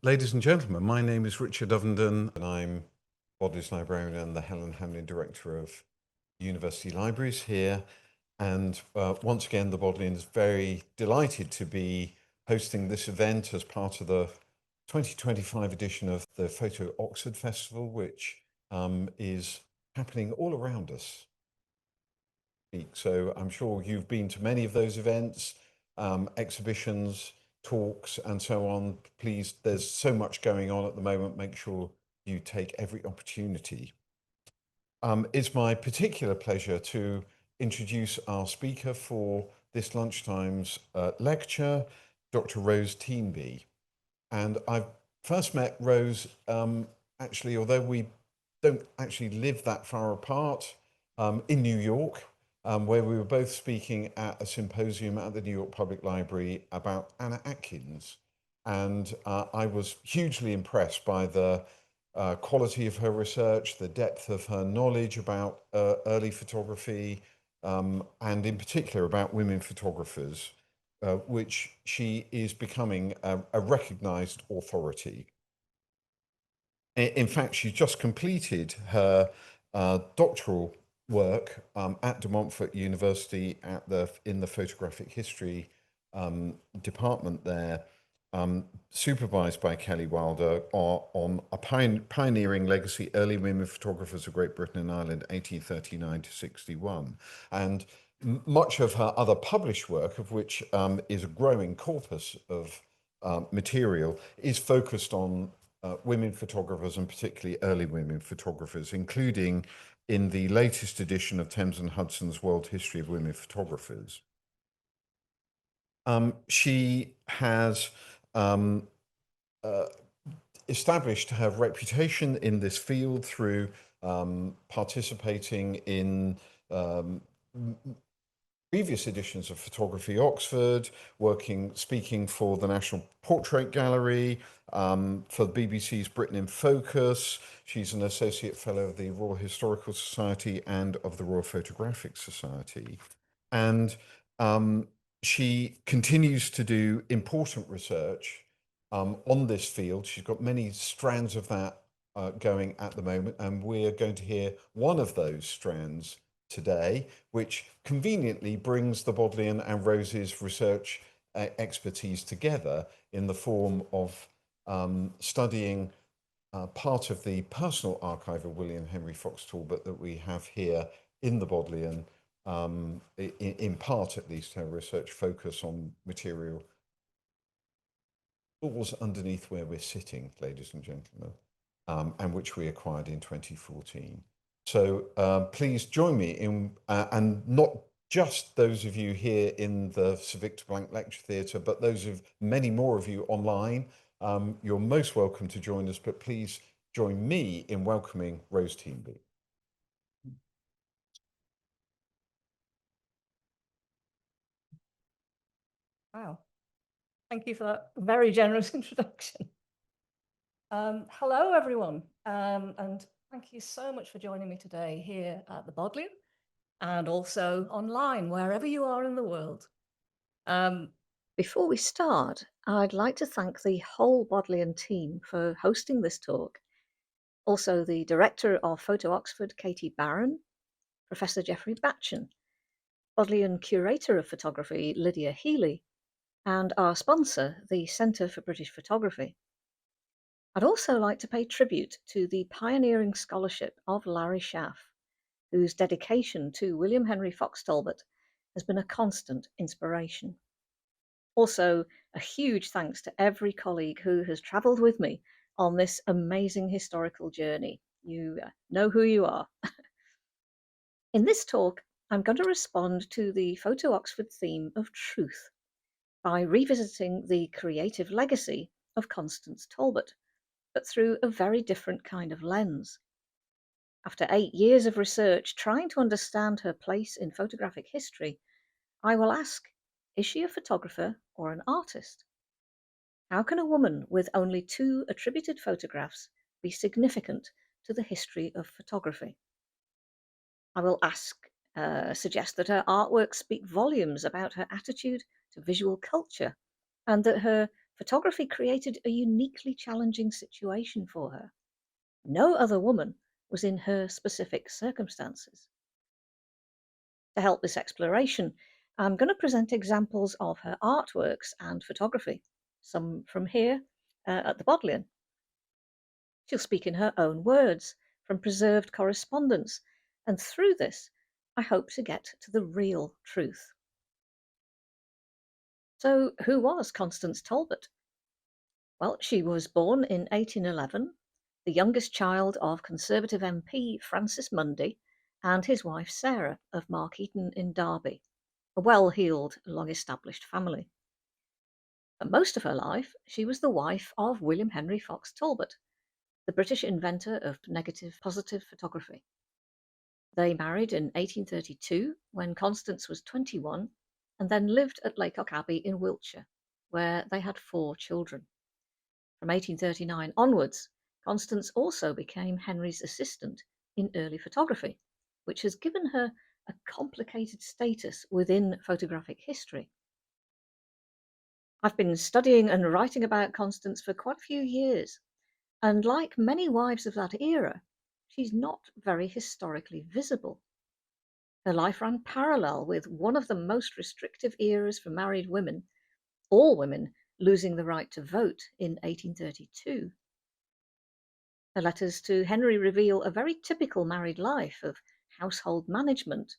Ladies and gentlemen, my name is Richard Ovenden and I'm Bodleian's librarian and the Helen Hamlin Director of University Libraries here. And once again, the Bodleian is very delighted to be hosting this event as part of the 2025 edition of the Photo Oxford Festival, which is happening all around us. So I'm sure you've been to many of those events, exhibitions, talks, and so on. Please, there's so much going on at the moment. Make sure you take every opportunity. It's my particular pleasure to introduce our speaker for this lunchtime's lecture, Dr. Rose Teanby. And I've first met Rose, actually, although we don't actually live that far apart, in New York, where we were both speaking at a symposium at the New York Public Library about Anna Atkins. And I was hugely impressed by the quality of her research, the depth of her knowledge about early photography, and in particular about women photographers, which she is becoming a recognized authority. In fact, she's just completed her doctoral work at De Montfort University in the photographic history department there, supervised by Kelly Wilder, on a pioneering legacy, early women photographers of Great Britain and Ireland, 1839 to 61. And much of her other published work, of which is a growing corpus of material, is focused on women photographers, and particularly early women photographers, including in the latest edition of Thames and Hudson's World History of Women Photographers. She has established her reputation in this field through participating in previous editions of Photography Oxford, speaking for the National Portrait Gallery, for the BBC's Britain in Focus. She's an Associate Fellow of the Royal Historical Society and of the Royal Photographic Society. And she continues to do important research on this field. She's got many strands of that going at the moment, and we're going to hear one of those strands today, which conveniently brings the Bodleian and Rose's research expertise together in the form of studying part of the personal archive of William Henry Fox Talbot that we have here in the Bodleian, in part at least. Her research focus on material falls underneath where we're sitting, ladies and gentlemen, and which we acquired in 2014. So please join me in, and not just those of you here in the Sir Victor Blank Lecture Theatre, but those of many more of you online. You're most welcome to join us, but please join me in welcoming Rose Teanby. Wow. Thank you for that very generous introduction. Hello, everyone, and thank you so much for joining me today here at the Bodleian and also online, wherever you are in the world. Before we start, I'd like to thank the whole Bodleian team for hosting this talk. Also, the Director of Photo Oxford, Katie Barron, Professor Geoffrey Batchen, Bodleian Curator of Photography, Lydia Healy, and our sponsor, the Centre for British Photography. I'd also like to pay tribute to the pioneering scholarship of Larry Schaff, whose dedication to William Henry Fox Talbot has been a constant inspiration. Also, a huge thanks to every colleague who has travelled with me on this amazing historical journey. You know who you are. In this talk, I'm going to respond to the Photo Oxford theme of truth by revisiting the creative legacy of Constance Talbot, but through a very different kind of lens. After 8 years of research trying to understand her place in photographic history, I will ask, is she a photographer or an artist? How can a woman with only 2 attributed photographs be significant to the history of photography? I will suggest that her artworks speak volumes about her attitude to visual culture, and that her photography created a uniquely challenging situation for her. No other woman was in her specific circumstances. To help this exploration, I'm going to present examples of her artworks and photography, some from here at the Bodleian. She'll speak in her own words from preserved correspondence, and through this, I hope to get to the real truth. So, who was Constance Talbot? Well, she was born in 1811, the youngest child of Conservative MP Francis Mundy and his wife Sarah of Markeaton in Derby, a well-heeled, long-established family. For most of her life, she was the wife of William Henry Fox Talbot, the British inventor of negative positive photography. They married in 1832 when Constance was 21 and then lived at Lacock Abbey in Wiltshire, where they had 4 children. From 1839 onwards, Constance also became Henry's assistant in early photography, which has given her a complicated status within photographic history. I've been studying and writing about Constance for quite a few years, and like many wives of that era, she's not very historically visible. Her life ran parallel with one of the most restrictive eras for married women, all women losing the right to vote in 1832. Her letters to Henry reveal a very typical married life of household management,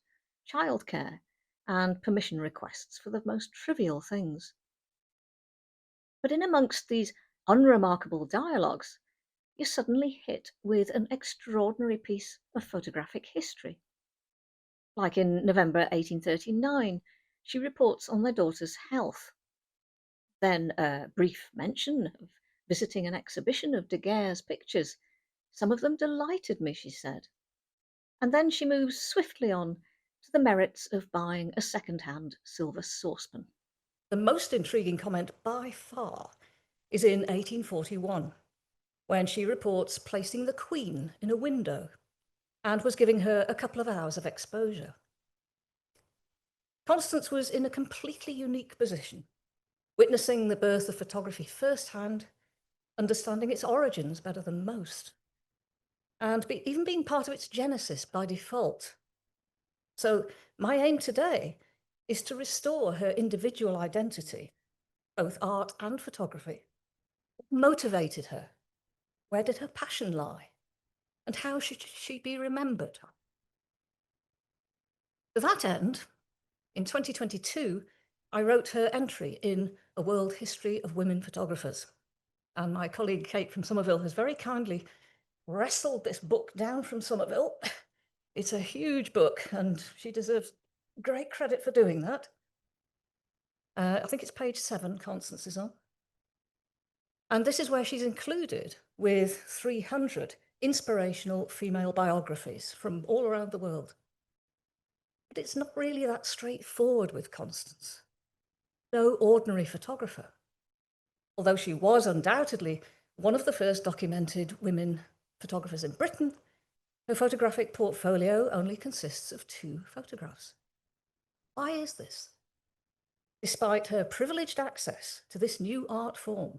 childcare, and permission requests for the most trivial things. But in amongst these unremarkable dialogues, you're suddenly hit with an extraordinary piece of photographic history. Like in November 1839, she reports on their daughter's health. Then a brief mention of visiting an exhibition of Daguerre's pictures. Some of them delighted me, she said. And then she moves swiftly on to the merits of buying a second-hand silver saucepan. The most intriguing comment by far is in 1841, when she reports placing the Queen in a window and was giving her a couple of hours of exposure. Constance was in a completely unique position, witnessing the birth of photography firsthand, understanding its origins better than most, and even being part of its genesis by default. So my aim today is to restore her individual identity, both art and photography. What motivated her? Where did her passion lie? And how should she be remembered? To that end, in 2022, I wrote her entry in A World History of Women Photographers. And my colleague Kate from Somerville has very kindly wrestled this book down from Somerville. It's a huge book, and she deserves great credit for doing that. I think it's page 7, Constance is on. And this is where she's included with 300 inspirational female biographies from all around the world. But it's not really that straightforward with Constance. No ordinary photographer. Although she was undoubtedly one of the first documented women photographers in Britain, her photographic portfolio only consists of 2 photographs. Why is this? Despite her privileged access to this new art form,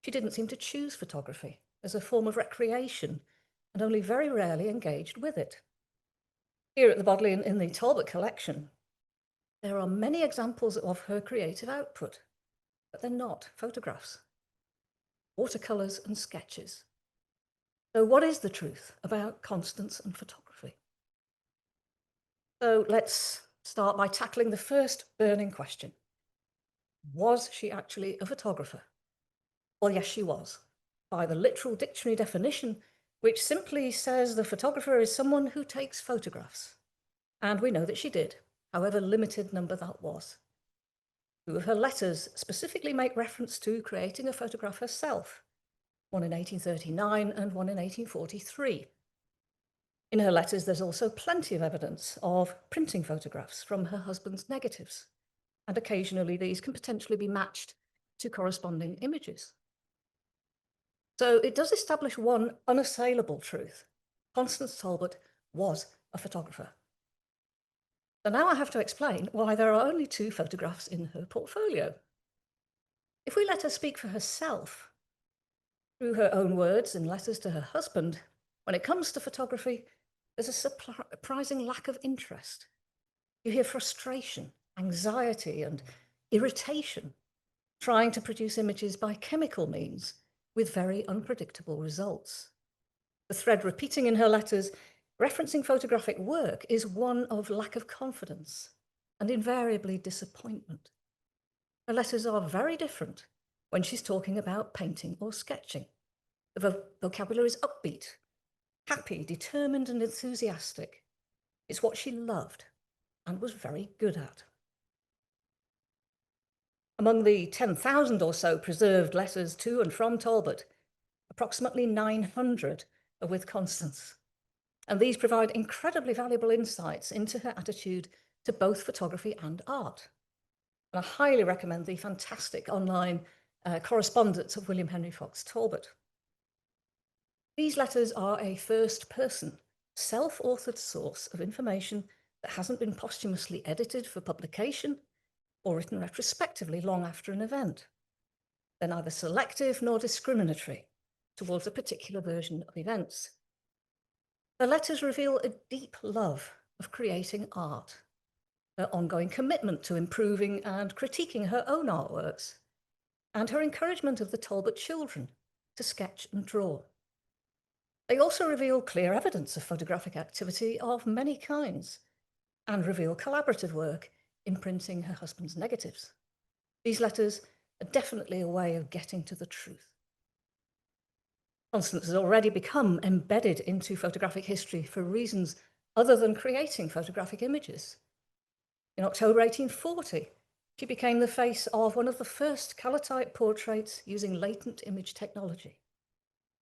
she didn't seem to choose photography as a form of recreation and only very rarely engaged with it. Here at the Bodleian in the Talbot collection, there are many examples of her creative output, but they're not photographs. Watercolours and sketches. So what is the truth about Constance and photography? So let's start by tackling the first burning question. Was she actually a photographer? Well, yes, she was, by the literal dictionary definition, which simply says the photographer is someone who takes photographs. And we know that she did, however limited number that was. 2 of her letters specifically make reference to creating a photograph herself, one in 1839 and one in 1843. In her letters, there's also plenty of evidence of printing photographs from her husband's negatives, and occasionally these can potentially be matched to corresponding images. So it does establish one unassailable truth. Constance Talbot was a photographer. So now I have to explain why there are only 2 photographs in her portfolio. If we let her speak for herself, through her own words and letters to her husband, when it comes to photography, there's a surprising lack of interest. You hear frustration, anxiety, and irritation trying to produce images by chemical means with very unpredictable results. The thread repeating in her letters, referencing photographic work, is one of lack of confidence and invariably disappointment. Her letters are very different when she's talking about painting or sketching. The vocabulary is upbeat, happy, determined, and enthusiastic. It's what she loved and was very good at. Among the 10,000 or so preserved letters to and from Talbot, approximately 900 are with Constance. And these provide incredibly valuable insights into her attitude to both photography and art. And I highly recommend the fantastic online correspondence of William Henry Fox Talbot. These letters are a first-person, self-authored source of information that hasn't been posthumously edited for publication or written retrospectively long after an event. They're neither selective nor discriminatory towards a particular version of events. The letters reveal a deep love of creating art, her ongoing commitment to improving and critiquing her own artworks, and her encouragement of the Talbot children to sketch and draw. They also reveal clear evidence of photographic activity of many kinds and reveal collaborative work in printing her husband's negatives. These letters are definitely a way of getting to the truth. Constance has already become embedded into photographic history for reasons other than creating photographic images. In October 1840, she became the face of one of the first colour-type portraits using latent image technology.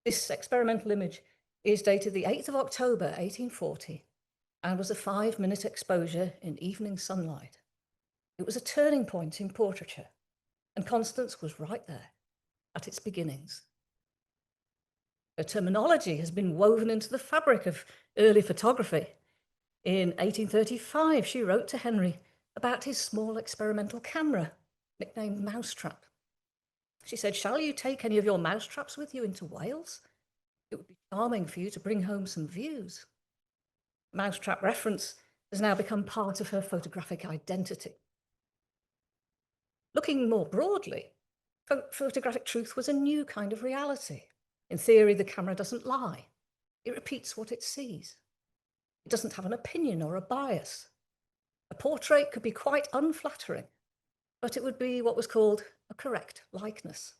This experimental image is dated the 8th of October 1840 and was a 5-minute exposure in evening sunlight. It was a turning point in portraiture, and Constance was right there at its beginnings. Her terminology has been woven into the fabric of early photography. In 1835, she wrote to Henry about his small experimental camera, nicknamed Mousetrap. She said, "Shall you take any of your mousetraps with you into Wales? It would be charming for you to bring home some views." Mousetrap reference has now become part of her photographic identity. Looking more broadly, photographic truth was a new kind of reality. In theory, the camera doesn't lie. It repeats what it sees. It doesn't have an opinion or a bias. A portrait could be quite unflattering, but it would be what was called a correct likeness.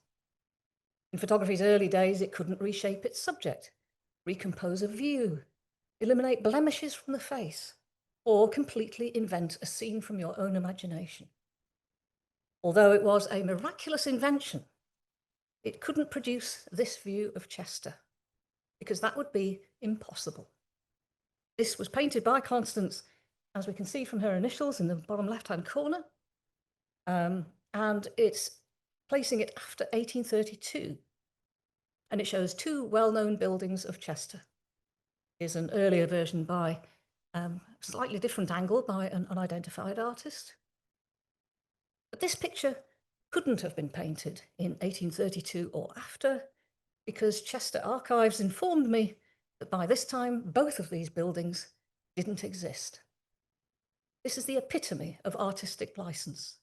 In photography's early days, it couldn't reshape its subject, recompose a view, eliminate blemishes from the face, or completely invent a scene from your own imagination. Although it was a miraculous invention, it couldn't produce this view of Chester, because that would be impossible. This was painted by Constance, as we can see from her initials in the bottom left-hand corner, and it's placing it after 1832, and it shows two well-known buildings of Chester. Here's an earlier version by a slightly different angle by an unidentified artist. But this picture couldn't have been painted in 1832 or after, because Chester archives informed me that by this time, both of these buildings didn't exist. This is the epitome of artistic license,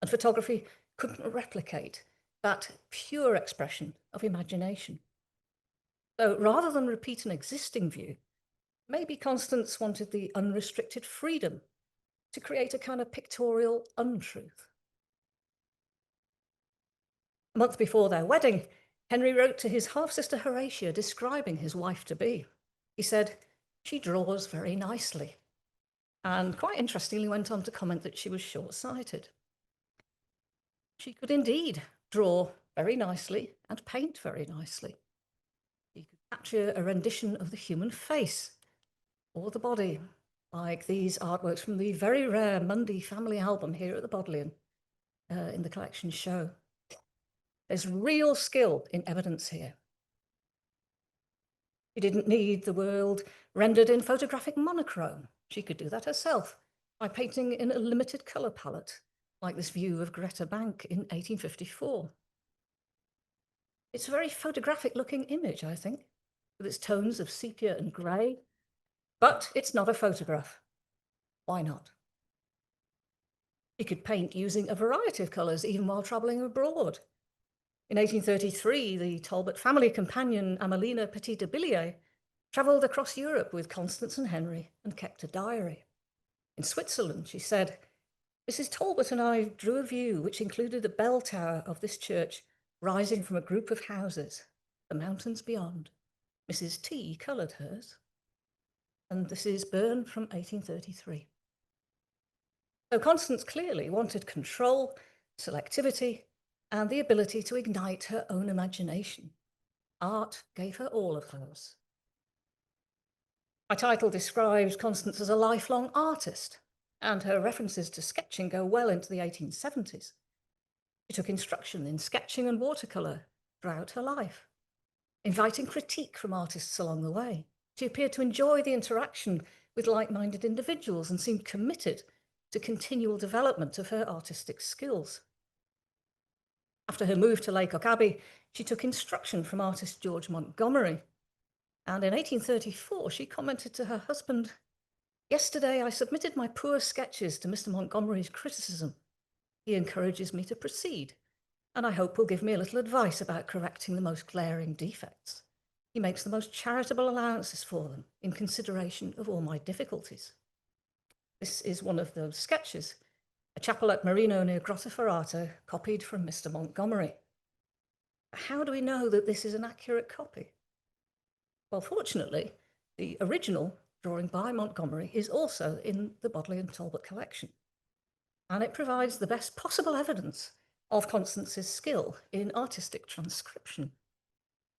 and photography couldn't replicate that pure expression of imagination. So rather than repeat an existing view, maybe Constance wanted the unrestricted freedom to create a kind of pictorial untruth. A month before their wedding, Henry wrote to his half-sister Horatia describing his wife-to-be. He said, "She draws very nicely," and quite interestingly went on to comment that she was short-sighted. She could indeed draw very nicely and paint very nicely. She could capture a rendition of the human face or the body, like these artworks from the very rare Mundy family album here at the Bodleian in the collection show. There's real skill in evidence here. She didn't need the world rendered in photographic monochrome. She could do that herself by painting in a limited colour palette like this view of Greta Bank in 1854. It's a very photographic looking image, I think, with its tones of sepia and grey, but it's not a photograph. Why not? You could paint using a variety of colours, even while travelling abroad. In 1833, the Talbot family companion Amelina Petit de Billiers travelled across Europe with Constance and Henry and kept a diary. In Switzerland, she said, "Mrs. Talbot and I drew a view which included the bell tower of this church rising from a group of houses, the mountains beyond. Mrs. T coloured hers." And this is Bern from 1833. So Constance clearly wanted control, selectivity, and the ability to ignite her own imagination. Art gave her all of those. My title describes Constance as a lifelong artist, and her references to sketching go well into the 1870s. She took instruction in sketching and watercolour throughout her life, inviting critique from artists along the way. She appeared to enjoy the interaction with like-minded individuals and seemed committed to continual development of her artistic skills. After her move to Lacock Abbey, she took instruction from artist George Montgomery. And in 1834, she commented to her husband, "Yesterday I submitted my poor sketches to Mr. Montgomery's criticism. He encourages me to proceed, and I hope will give me a little advice about correcting the most glaring defects. He makes the most charitable allowances for them in consideration of all my difficulties." This is one of those sketches, a chapel at Marino near Grottoferrato, copied from Mr. Montgomery. How do we know that this is an accurate copy? Well, fortunately, the original drawing by Montgomery is also in the Bodleian Talbot collection, and it provides the best possible evidence of Constance's skill in artistic transcription.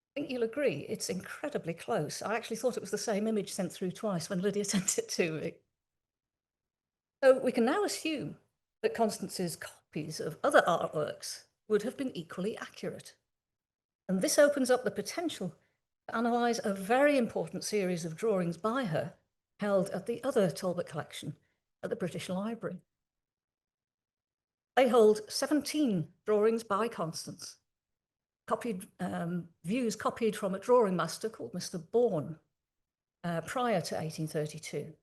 I think you'll agree it's incredibly close. I actually thought it was the same image sent through twice when Lydia sent it to me. So we can now assume that Constance's copies of other artworks would have been equally accurate. And this opens up the potential to analyse a very important series of drawings by her held at the other Talbot collection at the British Library. They hold 17 drawings by Constance, views copied from a drawing master called Mr. Bourne prior to 1832.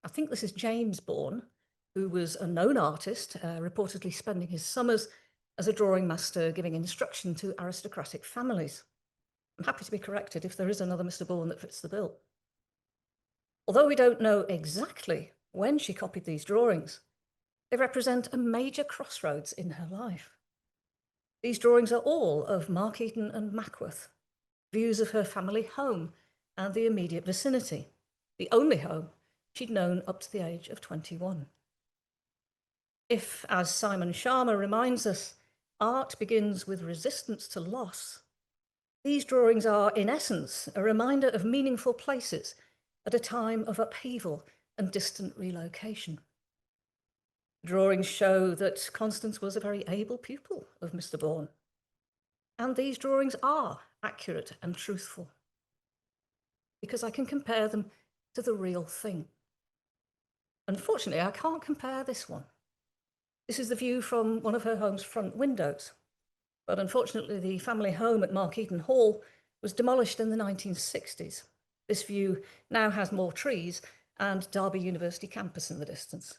I think this is James Bourne, who was a known artist, reportedly spending his summers as a drawing master giving instruction to aristocratic families. I'm happy to be corrected if there is another Mr. Bourne that fits the bill. Although we don't know exactly when she copied these drawings, they represent a major crossroads in her life. These drawings are all of Markeaton and Mackworth, views of her family home and the immediate vicinity, the only home she'd known up to the age of 21. If, as Simon Sharma reminds us, art begins with resistance to loss, these drawings are, in essence, a reminder of meaningful places at a time of upheaval and distant relocation. Drawings show that Constance was a very able pupil of Mr. Bourne, and these drawings are accurate and truthful because I can compare them to the real thing. Unfortunately, I can't compare this one. This is the view from one of her home's front windows, but unfortunately the family home at Markeaton Hall was demolished in the 1960s. This view now has more trees and Derby University campus in the distance.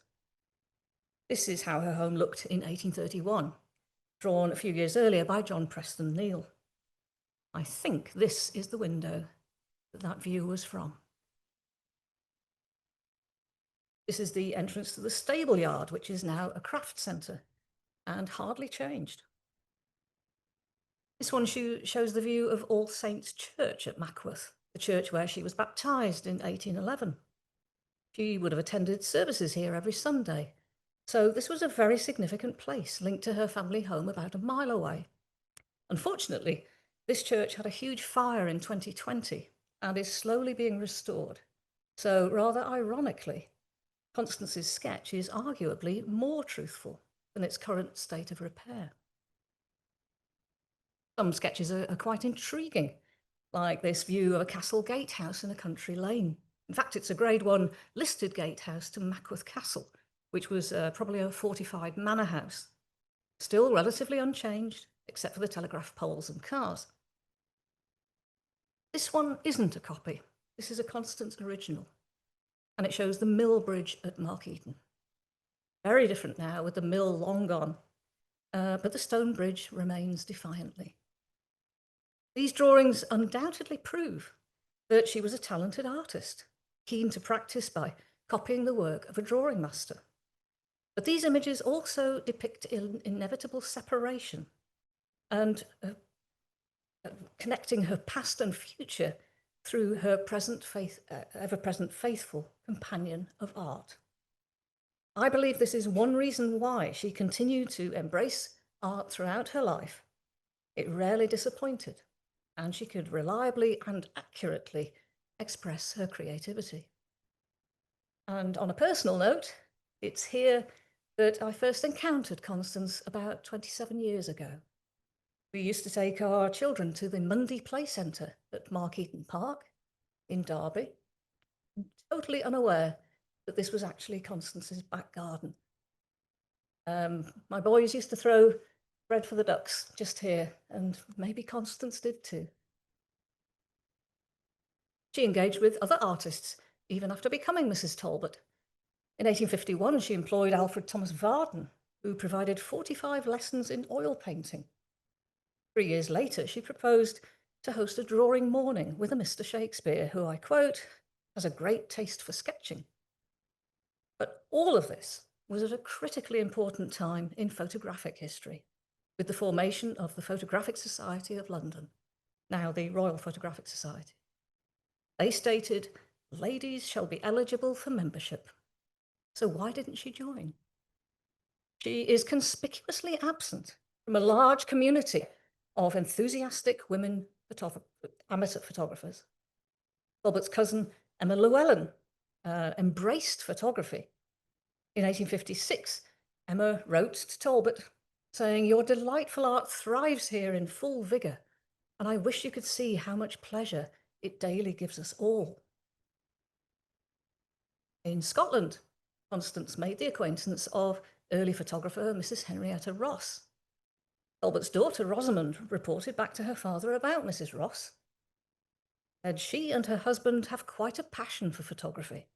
This is how her home looked in 1831, drawn a few years earlier by John Preston Neal. I think this is the window that view was from. This is the entrance to the stable yard, which is now a craft centre and hardly changed. This one shows the view of All Saints Church at Mackworth, the church where she was baptised in 1811. She would have attended services here every Sunday, so this was a very significant place linked to her family home about a mile away. Unfortunately, this church had a huge fire in 2020 and is slowly being restored. So rather ironically, Constance's sketch is arguably more truthful than its current state of repair. Some sketches are quite intriguing, like this view of a castle gatehouse in a country lane. In fact, it's a Grade 1 listed gatehouse to Mackworth Castle, which was probably a fortified manor house, still relatively unchanged, except for the telegraph poles and cars. This one isn't a copy. This is a Constance original, and it shows the mill bridge at Markeaton. Very different now, with the mill long gone, but the stone bridge remains defiantly. These drawings undoubtedly prove that she was a talented artist, keen to practice by copying the work of a drawing master. But these images also depict inevitable separation and connecting her past and future through her ever-present faithful companion of art. I believe this is one reason why she continued to embrace art throughout her life. It rarely disappointed, and she could reliably and accurately express her creativity. And on a personal note, it's here that I first encountered Constance about 27 years ago. We used to take our children to the Mundy Play Centre at Markeaton Park in Derby, totally unaware that this was actually Constance's back garden. My boys used to throw bread for the ducks just here, and maybe Constance did too. She engaged with other artists, even after becoming Mrs. Talbot. In 1851, she employed Alfred Thomas Varden, who provided 45 lessons in oil painting. 3 years later, she proposed to host a drawing morning with a Mr. Shakespeare, who, I quote, has a great taste for sketching. But all of this was at a critically important time in photographic history, with the formation of the Photographic Society of London, now the Royal Photographic Society. They stated, ladies shall be eligible for membership. So why didn't she join? She is conspicuously absent from a large community of enthusiastic women amateur photographers. Talbot's cousin, Emma Llewellyn, embraced photography. In 1856, Emma wrote to Talbot saying, "Your delightful art thrives here in full vigour, and I wish you could see how much pleasure it daily gives us all." In Scotland, Constance made the acquaintance of early photographer Mrs. Henrietta Ross. Talbot's daughter Rosamond reported back to her father about Mrs. Ross. And she and her husband have quite a passion for photography.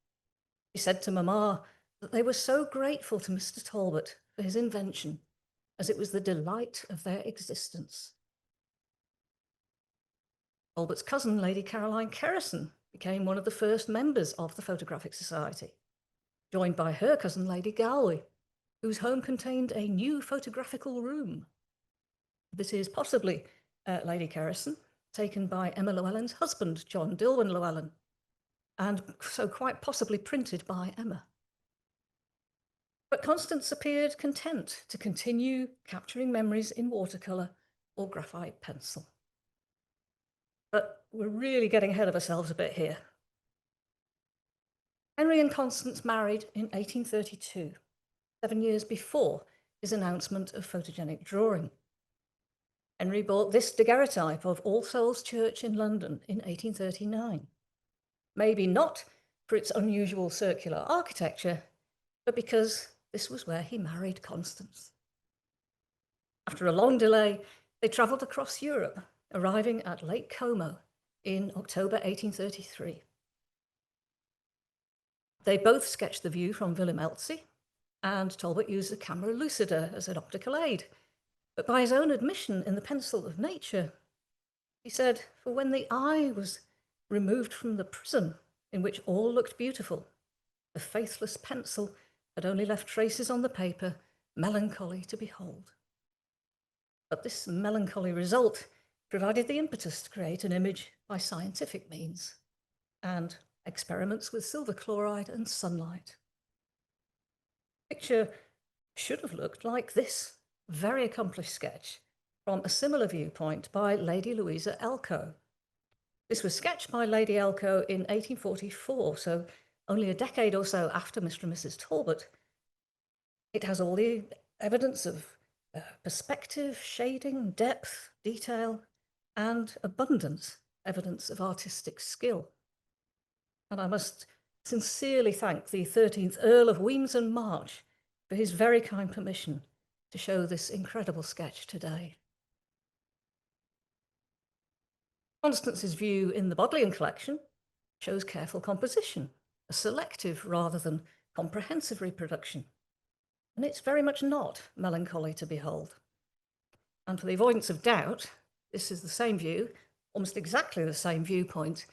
She said to Mamma that they were so grateful to Mr. Talbot for his invention, as it was the delight of their existence. Talbot's cousin, Lady Caroline Kerrison, became one of the first members of the Photographic Society, joined by her cousin, Lady Galway, whose home contained a new photographical room. This is possibly Lady Kerrison, taken by Emma Llewellyn's husband, John Dilwyn Llewellyn, and so quite possibly printed by Emma. But Constance appeared content to continue capturing memories in watercolour or graphite pencil. But we're really getting ahead of ourselves a bit here. Henry and Constance married in 1832, 7 years before his announcement of photogenic drawing. Henry bought this daguerreotype of All Souls Church in London in 1839, maybe not for its unusual circular architecture, but because this was where he married Constance. After a long delay, they travelled across Europe, arriving at Lake Como in October 1833. They both sketched the view from Villa Melzi, and Talbot used the camera lucida as an optical aid. But by his own admission in The Pencil of Nature, he said, "For when the eye was removed from the prison in which all looked beautiful, the faithless pencil had only left traces on the paper, melancholy to behold." But this melancholy result provided the impetus to create an image by scientific means and experiments with silver chloride and sunlight. The picture should have looked like this very accomplished sketch from a similar viewpoint by Lady Louisa Elcho. This was sketched by Lady Elcho in 1844, so only a decade or so after Mr. and Mrs. Talbot. It has all the evidence of perspective, shading, depth, detail, and abundant evidence of artistic skill. And I must sincerely thank the 13th Earl of Wemyss and March for his very kind permission to show this incredible sketch today. Constance's view in the Bodleian collection shows careful composition, a selective rather than comprehensive reproduction. And it's very much not melancholy to behold. And for the avoidance of doubt, this is the same view, almost exactly the same viewpoint,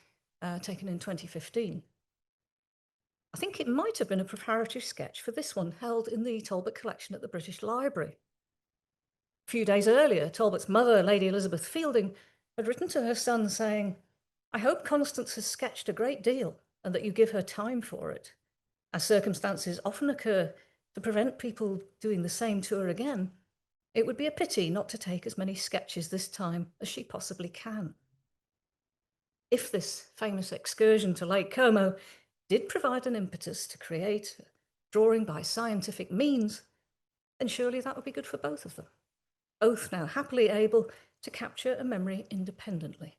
taken in 2015. I think it might have been a preparatory sketch for this one held in the Talbot collection at the British Library. A few days earlier, Talbot's mother, Lady Elizabeth Fielding, had written to her son saying, "I hope Constance has sketched a great deal and that you give her time for it, as circumstances often occur to prevent people doing the same tour again. It would be a pity not to take as many sketches this time as she possibly can." If this famous excursion to Lake Como did provide an impetus to create a drawing by scientific means, then surely that would be good for both of them, both now happily able to capture a memory independently.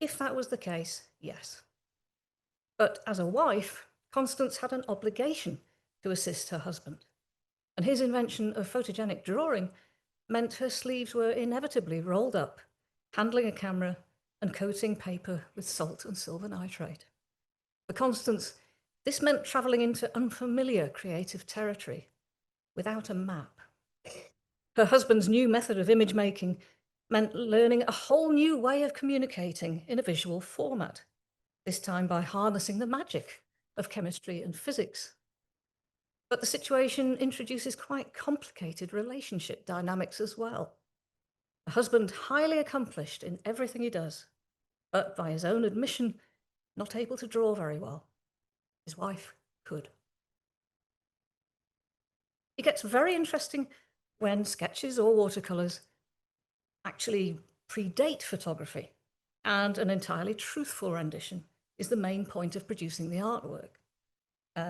If that was the case, yes. But as a wife, Constance had an obligation to assist her husband, and his invention of photogenic drawing meant her sleeves were inevitably rolled up, handling a camera and coating paper with salt and silver nitrate. For Constance, this meant travelling into unfamiliar creative territory without a map. Her husband's new method of image making meant learning a whole new way of communicating in a visual format, this time by harnessing the magic of chemistry and physics. But the situation introduces quite complicated relationship dynamics as well. A husband highly accomplished in everything he does, but by his own admission, not able to draw very well. His wife could. It gets very interesting when sketches or watercolours actually predate photography, and an entirely truthful rendition is the main point of producing the artwork.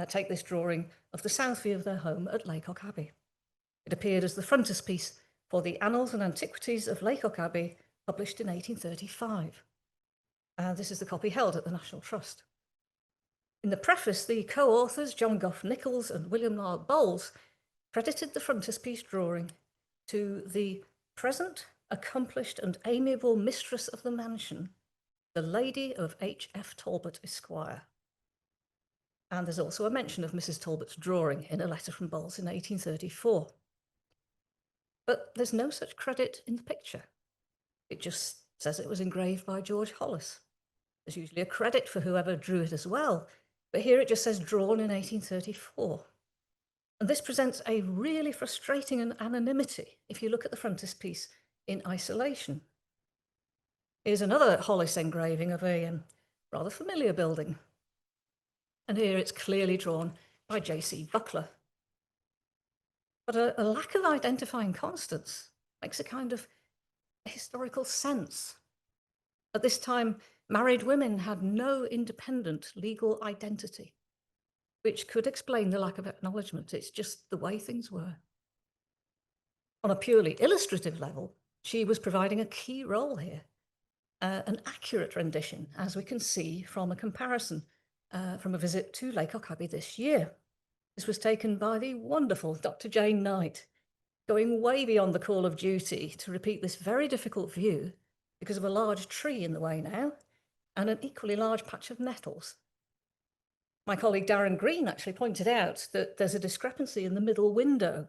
Take this drawing of the south view of their home at Lacock Abbey. It appeared as the frontispiece for the Annals and Antiquities of Lacock Abbey, published in 1835. This is the copy held at the National Trust. In the preface, the co-authors, John Gough Nichols and William Lark Bowles, credited the frontispiece drawing to the present, accomplished and amiable mistress of the mansion, the Lady of H.F. Talbot, Esquire. And there's also a mention of Mrs. Talbot's drawing in a letter from Bowles in 1834. But there's no such credit in the picture. It just says it was engraved by George Hollis. There's usually a credit for whoever drew it as well, but here it just says drawn in 1834. And this presents a really frustrating anonymity if you look at the frontispiece in isolation. Here's another Hollis engraving of a rather familiar building. And here it's clearly drawn by J.C. Buckler. But a lack of identifying Constance makes a kind of historical sense. At this time, married women had no independent legal identity, which could explain the lack of acknowledgement. It's just the way things were. On a purely illustrative level, she was providing a key role here, an accurate rendition, as we can see from a comparison from a visit to Lacock Abbey this year. This was taken by the wonderful Dr. Jane Knight, going way beyond the call of duty to repeat this very difficult view because of a large tree in the way now and an equally large patch of nettles. My colleague Darren Green actually pointed out that there's a discrepancy in the middle window,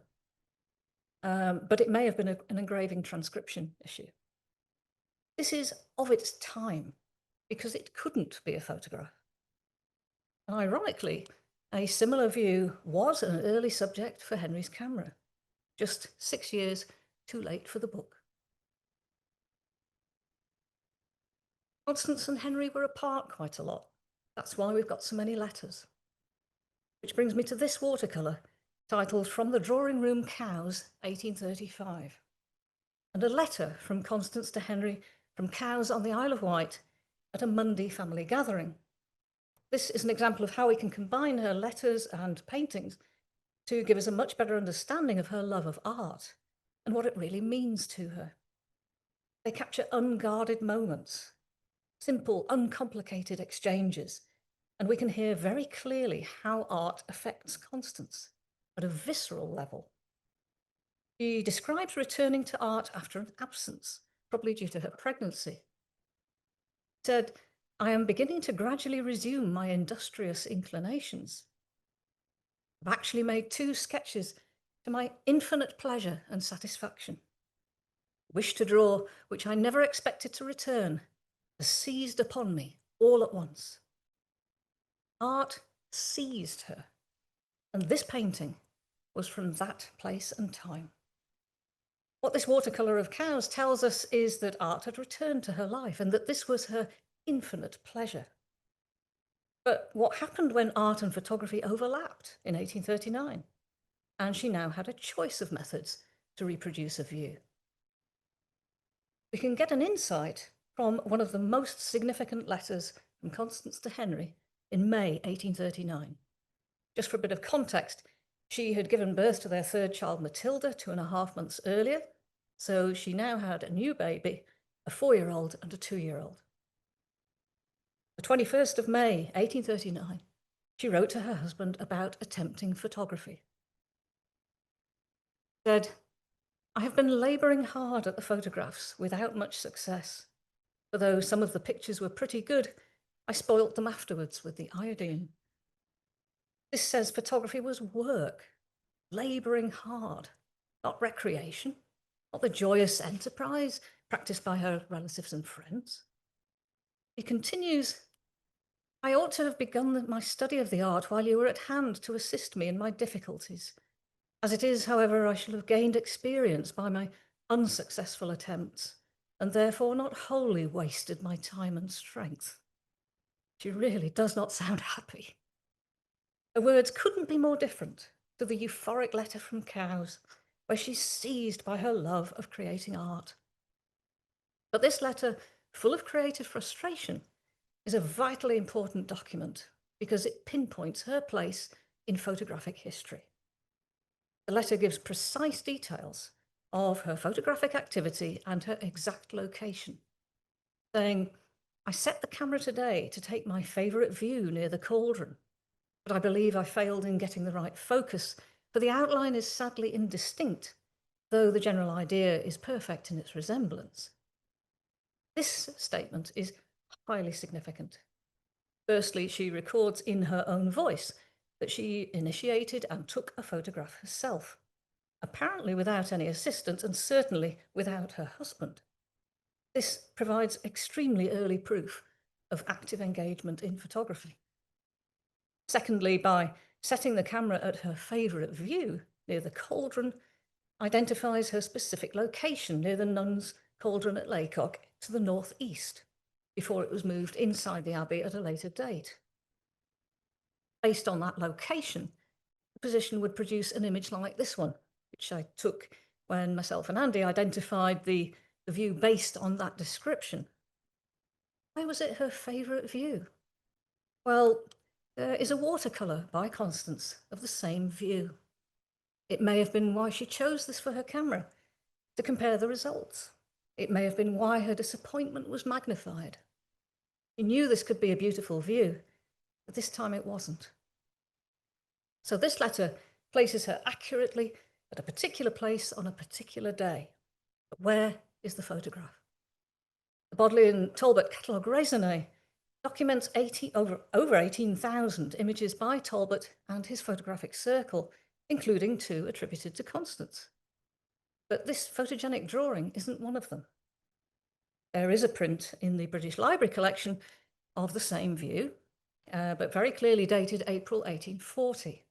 but it may have been an engraving transcription issue. This is of its time because it couldn't be a photograph. And ironically, a similar view was an early subject for Henry's camera, just 6 years too late for the book. Constance and Henry were apart quite a lot. That's why we've got so many letters. Which brings me to this watercolour, titled From the Drawing Room Cows, 1835. And a letter from Constance to Henry from cows on the Isle of Wight at a Monday family gathering. This is an example of how we can combine her letters and paintings to give us a much better understanding of her love of art and what it really means to her. They capture unguarded moments, simple, uncomplicated exchanges, and we can hear very clearly how art affects Constance at a visceral level. She describes returning to art after an absence, probably due to her pregnancy. She said, "I am beginning to gradually resume my industrious inclinations. I've actually made 2 sketches to my infinite pleasure and satisfaction. Wish to draw, which I never expected to return, has seized upon me all at once." Art seized her, and this painting was from that place and time. What this watercolour of cows tells us is that art had returned to her life and that this was her infinite pleasure. But what happened when art and photography overlapped in 1839? And she now had a choice of methods to reproduce a view. We can get an insight from one of the most significant letters from Constance to Henry in May 1839. Just for a bit of context, she had given birth to their 3rd child, Matilda, 2.5 months earlier. So she now had a new baby, a 4-year-old and a 2-year-old. The 21st of May, 1839, she wrote to her husband about attempting photography. She said, "I have been labouring hard at the photographs without much success. For though some of the pictures were pretty good, I spoilt them afterwards with the iodine." This says photography was work, labouring hard, not recreation, not the joyous enterprise practiced by her relatives and friends. He continues, "I ought to have begun my study of the art while you were at hand to assist me in my difficulties. As it is, however, I shall have gained experience by my unsuccessful attempts, and therefore not wholly wasted my time and strength." She really does not sound happy. Her words couldn't be more different to the euphoric letter from Cows, where she's seized by her love of creating art. But this letter, full of creative frustration, is a vitally important document because it pinpoints her place in photographic history. The letter gives precise details of her photographic activity and her exact location, saying, "I set the camera today to take my favourite view near the cauldron, but I believe I failed in getting the right focus, for the outline is sadly indistinct, though the general idea is perfect in its resemblance." This statement is highly significant. Firstly, she records in her own voice that she initiated and took a photograph herself, apparently without any assistance and certainly without her husband. This provides extremely early proof of active engagement in photography. Secondly, by setting the camera at her favourite view near the cauldron, identifies her specific location near the nuns' cauldron at Lacock to the northeast, before it was moved inside the abbey at a later date. Based on that location, the position would produce an image like this one, which I took when myself and Andy identified the view based on that description. Why was it her favourite view? Well, there is a watercolour by Constance of the same view. It may have been why she chose this for her camera, to compare the results. It may have been why her disappointment was magnified. She knew this could be a beautiful view, but this time it wasn't. So this letter places her accurately at a particular place on a particular day. But where is the photograph? The Bodleian Talbot catalogue raisonné documents over 18,000 images by Talbot and his photographic circle, including 2 attributed to Constance. But this photogenic drawing isn't one of them. There is a print in the British Library collection of the same view, but very clearly dated April 1840,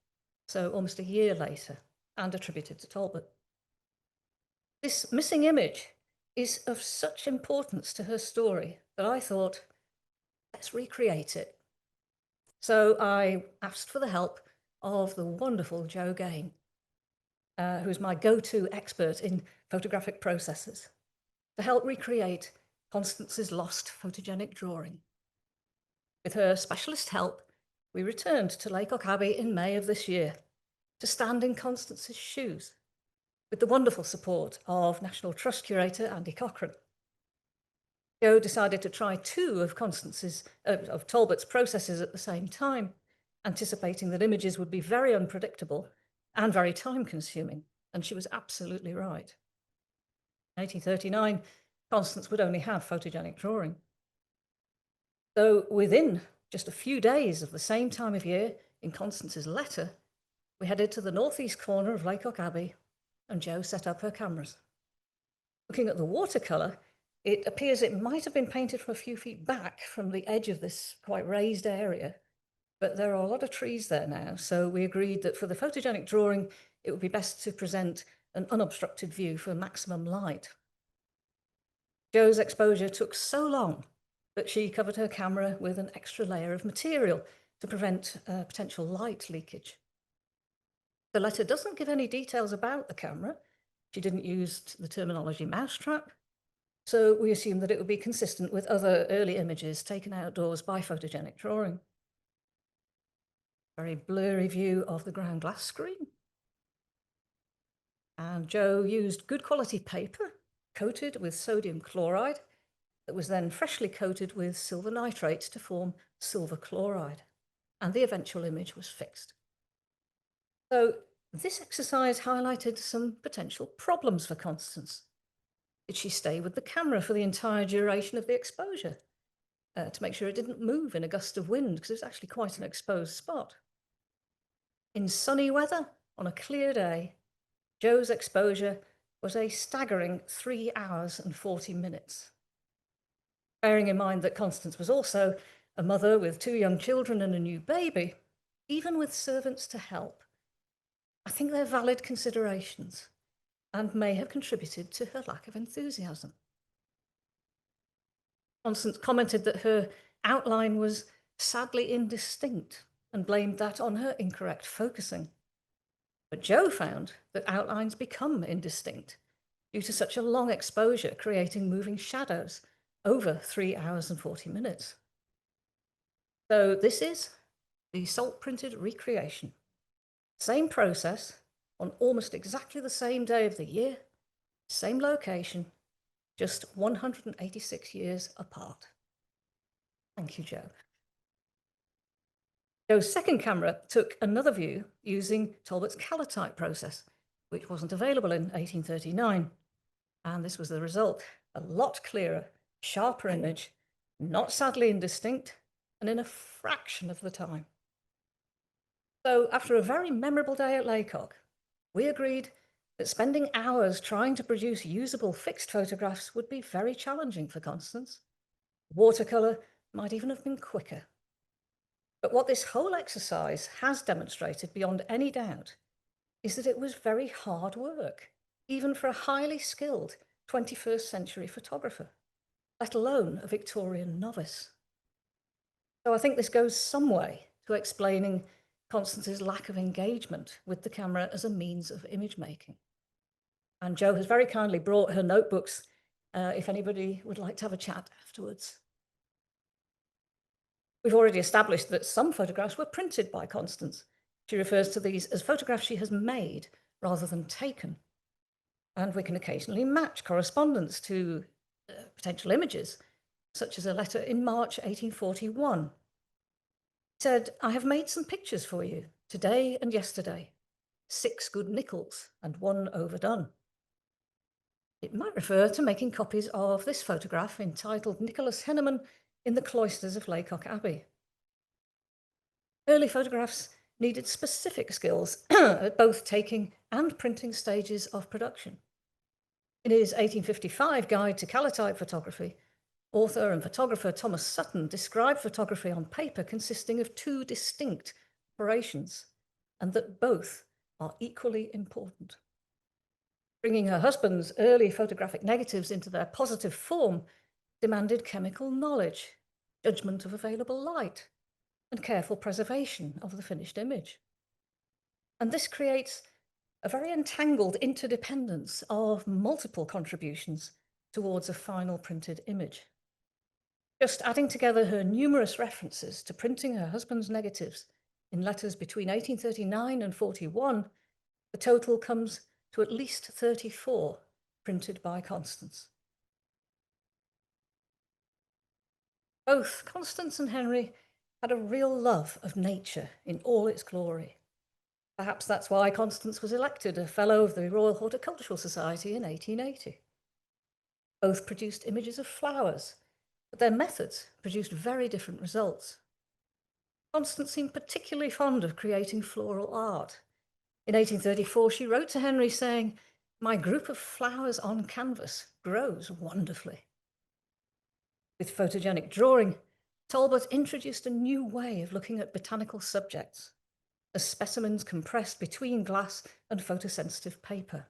so almost a year later, and attributed to Talbot. This missing image is of such importance to her story that I thought, let's recreate it. So I asked for the help of the wonderful Jo Gain, who's my go-to expert in photographic processes, to help recreate Constance's lost photogenic drawing. With her specialist help, we returned to Lacock Abbey in May of this year to stand in Constance's shoes, with the wonderful support of National Trust curator Andy Cochrane. Jo decided to try 2 of Talbot's processes at the same time, anticipating that images would be very unpredictable and very time-consuming, and she was absolutely right. In 1839, Constance would only have photogenic drawing. So within just a few days of the same time of year in Constance's letter, we headed to the northeast corner of Lacock Abbey, and Jo set up her cameras. Looking at the watercolour, it appears it might have been painted from a few feet back from the edge of this quite raised area, but there are a lot of trees there now, so we agreed that for the photogenic drawing, it would be best to present an unobstructed view for maximum light. Jo's exposure took so long that she covered her camera with an extra layer of material to prevent potential light leakage. The letter doesn't give any details about the camera. She didn't use the terminology mousetrap, so we assumed that it would be consistent with other early images taken outdoors by photogenic drawing. Very blurry view of the ground glass screen. And Jo used good quality paper coated with sodium chloride that was then freshly coated with silver nitrate to form silver chloride, and the eventual image was fixed. So this exercise highlighted some potential problems for Constance. Did she stay with the camera for the entire duration of the exposure to make sure it didn't move in a gust of wind, because it was actually quite an exposed spot? In sunny weather, on a clear day, Jo's exposure was a staggering 3 hours and 40 minutes. Bearing in mind that Constance was also a mother with 2 young children and a new baby, even with servants to help, I think they're valid considerations and may have contributed to her lack of enthusiasm. Constance commented that her outline was sadly indistinct and blamed that on her incorrect focusing. But Jo found that outlines become indistinct due to such a long exposure, creating moving shadows over 3 hours and 40 minutes. So this is the salt printed recreation. Same process on almost exactly the same day of the year, same location, just 186 years apart. Thank you, Jo. Jo's second camera took another view using Talbot's calotype process, which wasn't available in 1839. And this was the result: a lot clearer, sharper image, not sadly indistinct, and in a fraction of the time. So after a very memorable day at Lacock, we agreed that spending hours trying to produce usable fixed photographs would be very challenging for Constance. Watercolour might even have been quicker. But what this whole exercise has demonstrated beyond any doubt is that it was very hard work, even for a highly skilled 21st century photographer, let alone a Victorian novice. So I think this goes some way to explaining Constance's lack of engagement with the camera as a means of image making. And Jo has very kindly brought her notebooks if anybody would like to have a chat afterwards. We've already established that some photographs were printed by Constance. She refers to these as photographs she has made rather than taken. And we can occasionally match correspondence to potential images, such as a letter in March 1841. It said, "I have made some pictures for you, today and yesterday, 6 good nickels and 1 overdone." It might refer to making copies of this photograph entitled "Nicholas Henneman in the Cloisters of Lacock Abbey." Early photographs needed specific skills at both taking and printing stages of production. In his 1855 Guide to Calotype Photography, author and photographer Thomas Sutton described photography on paper consisting of 2 distinct operations, and that both are equally important. Bringing her husband's early photographic negatives into their positive form demanded chemical knowledge, judgment of available light, and careful preservation of the finished image. And this creates a very entangled interdependence of multiple contributions towards a final printed image. Just adding together her numerous references to printing her husband's negatives in letters between 1839 and 41, the total comes to at least 34 printed by Constance. Both Constance and Henry had a real love of nature in all its glory. Perhaps that's why Constance was elected a Fellow of the Royal Horticultural Society in 1880. Both produced images of flowers, but their methods produced very different results. Constance seemed particularly fond of creating floral art. In 1834, she wrote to Henry saying, "My group of flowers on canvas grows wonderfully." With photogenic drawing, Talbot introduced a new way of looking at botanical subjects, as specimens compressed between glass and photosensitive paper.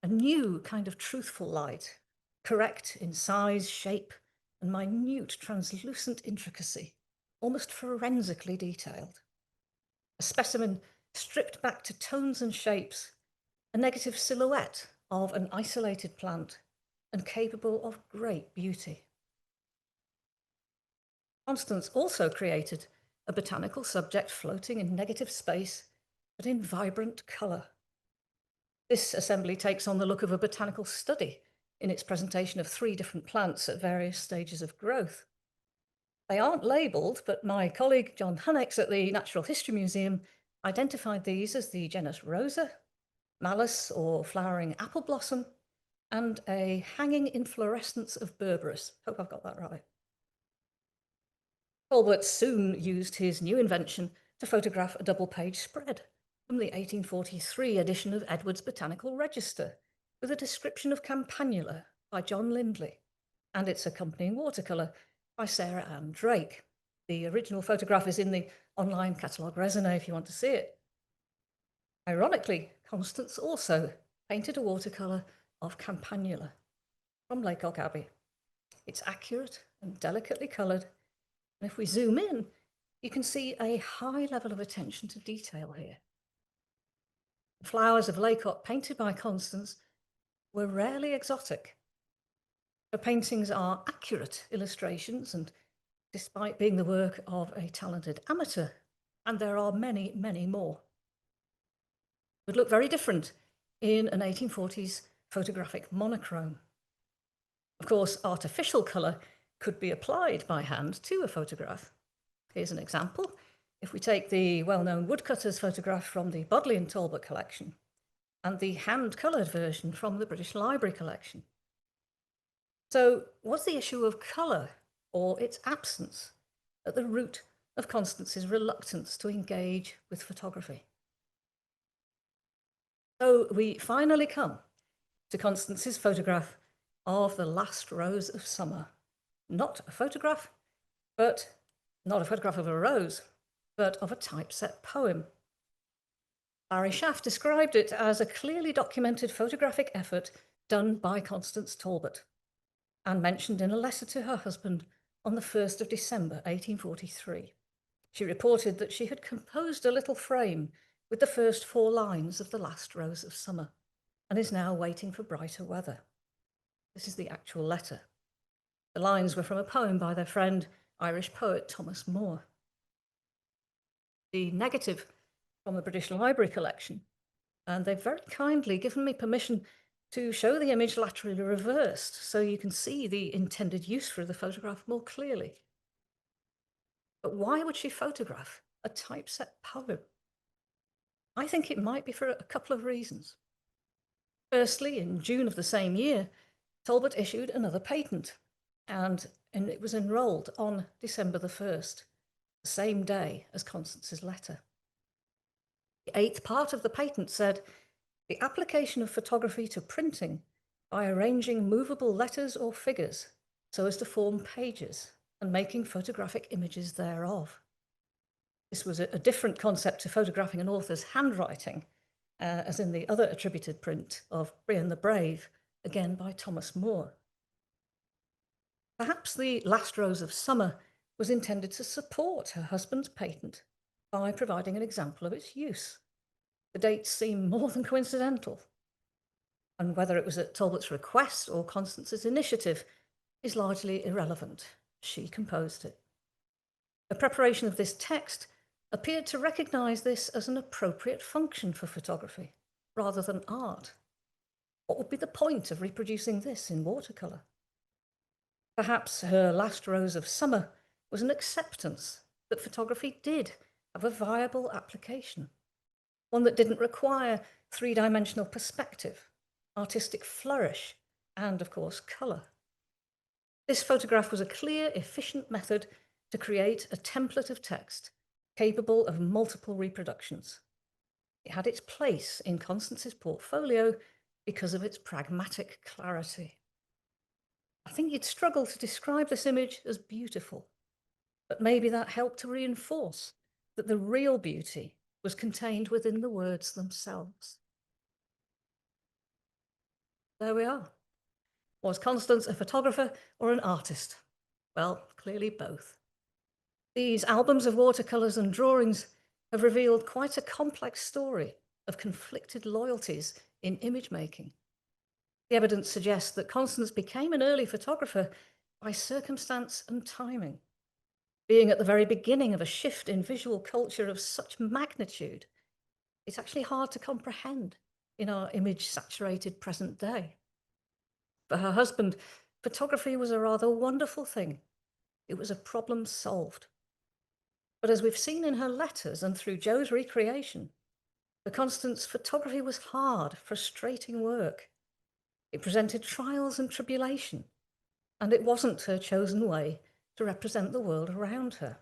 A new kind of truthful light, correct in size, shape, and minute translucent intricacy, almost forensically detailed. A specimen stripped back to tones and shapes, a negative silhouette of an isolated plant, and capable of great beauty. Constance also created a botanical subject floating in negative space, but in vibrant colour. This assembly takes on the look of a botanical study in its presentation of 3 different plants at various stages of growth. They aren't labelled, but my colleague John Hunnex at the Natural History Museum identified these as the genus Rosa, Malus or flowering apple blossom, and a hanging inflorescence of Berberis. Hope I've got that right. Talbot soon used his new invention to photograph a double-page spread from the 1843 edition of Edwards' Botanical Register with a description of Campanula by John Lindley and its accompanying watercolour by Sarah Ann Drake. The original photograph is in the online catalogue Raisonné if you want to see it. Ironically, Constance also painted a watercolour of Campanula from Lacock Abbey. It's accurate and delicately coloured, and if we zoom in, you can see a high level of attention to detail here. The flowers of Lacock painted by Constance were rarely exotic. Her paintings are accurate illustrations, and despite being the work of a talented amateur, and there are many, many more, would look very different in an 1840s photographic monochrome. Of course, artificial colour could be applied by hand to a photograph. Here's an example. If we take the well-known woodcutter's photograph from the Bodleian Talbot collection and the hand-coloured version from the British Library collection. So was the issue of colour, or its absence, at the root of Constance's reluctance to engage with photography? So we finally come to Constance's photograph of the last rose of summer. Not a photograph, but not a photograph of a rose, but of a typeset poem. Barry Schaff described it as a clearly documented photographic effort done by Constance Talbot and mentioned in a letter to her husband on the 1st of December, 1843. She reported that she had composed a little frame with the first 4 lines of the last rose of summer and is now waiting for brighter weather. This is the actual letter. The lines were from a poem by their friend, Irish poet Thomas Moore. The negative from the British Library collection, and they've very kindly given me permission to show the image laterally reversed so you can see the intended use for the photograph more clearly. But why would she photograph a typeset poem? I think it might be for a couple of reasons. Firstly, in June of the same year, Talbot issued another patent, and it was enrolled on December the 1st, the same day as Constance's letter. The 8th part of the patent said, "The application of photography to printing by arranging movable letters or figures so as to form pages and making photographic images thereof." This was a different concept to photographing an author's handwriting, as in the other attributed print of Brian the Brave, again by Thomas Moore. Perhaps the last rose of summer was intended to support her husband's patent by providing an example of its use. The dates seem more than coincidental, and whether it was at Talbot's request or Constance's initiative is largely irrelevant. She composed it. The preparation of this text appeared to recognise this as an appropriate function for photography rather than art. What would be the point of reproducing this in watercolour? Perhaps her last rose of summer was an acceptance that photography did have a viable application. one that didn't require three-dimensional perspective, artistic flourish, and of course, colour. This photograph was a clear, efficient method to create a template of text capable of multiple reproductions. It had its place in Constance's portfolio because of its pragmatic clarity. I think you'd struggle to describe this image as beautiful, but maybe that helped to reinforce that the real beauty was contained within the words themselves. There we are. Was Constance a photographer or an artist? Well, clearly both. These albums of watercolours and drawings have revealed quite a complex story of conflicted loyalties in image making. The evidence suggests that Constance became an early photographer by circumstance and timing. Being at the very beginning of a shift in visual culture of such magnitude, it's actually hard to comprehend in our image-saturated present day. For her husband, photography was a rather wonderful thing. It was a problem solved. But as we've seen in her letters and through Joe's recreation, for Constance, photography was hard, frustrating work. It presented trials and tribulation, and it wasn't her chosen way to represent the world around her.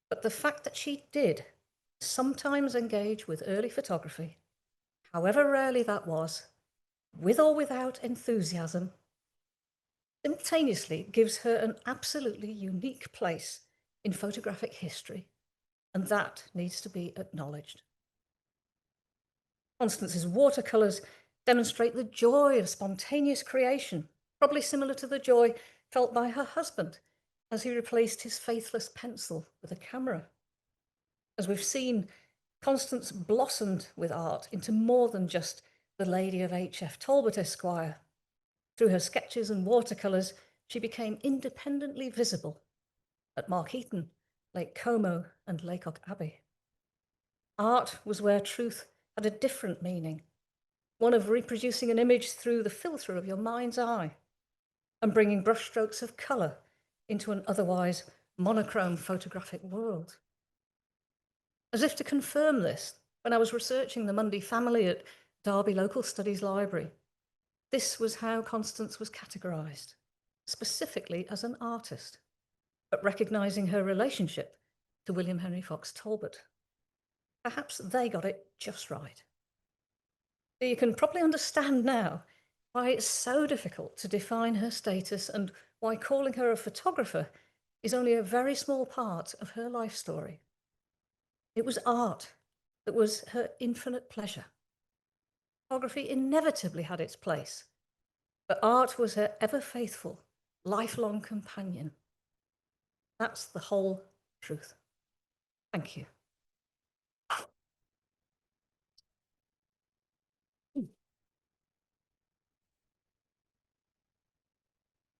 But the fact that she did sometimes engage with early photography, however rarely that was, with or without enthusiasm, simultaneously gives her an absolutely unique place in photographic history, and that needs to be acknowledged. Constance's watercolours demonstrate the joy of spontaneous creation, probably similar to the joy felt by her husband as he replaced his faithless pencil with a camera. As we've seen, Constance blossomed with art into more than just the Lady of H.F. Talbot, Esquire. Through her sketches and watercolours, she became independently visible at Markeaton, Lake Como, and Lacock Abbey. Art was where truth had a different meaning, one of reproducing an image through the filter of your mind's eye and bringing brushstrokes of colour into an otherwise monochrome photographic world. As if to confirm this, when I was researching the Mundy family at Derby Local Studies Library, this was how Constance was categorised, specifically as an artist, but recognising her relationship to William Henry Fox Talbot. Perhaps they got it just right. So you can probably understand now why it's so difficult to define her status and why calling her a photographer is only a very small part of her life story. It was art that was her infinite pleasure. Photography inevitably had its place, but art was her ever-faithful, lifelong companion. That's the whole truth. Thank you.